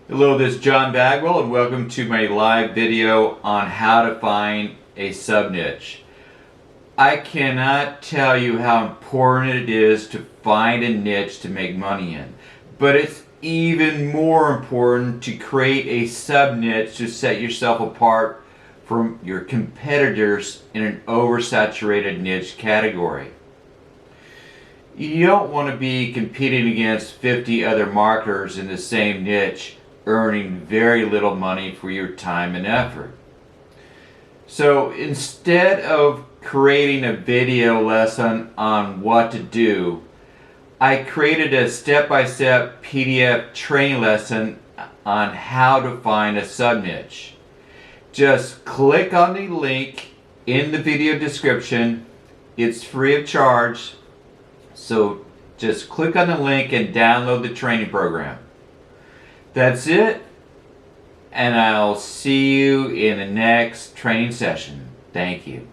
Hello, this is John Bagwell and welcome to my live video on how to find a sub-niche. I cannot tell you how important it is to find a niche to make money in, but it's even more important to create a sub-niche to set yourself apart from your competitors in an oversaturated niche category. You don't want to be competing against 50 other marketers in the same niche, earning very little money for your time and effort. So instead of creating a video lesson on what to do, I created a step-by-step PDF training lesson on how to find a sub-niche. Just click on the link in the video description. It's free of charge. So just click on the link and download the training program. That's it, and I'll see you in the next training session. Thank you.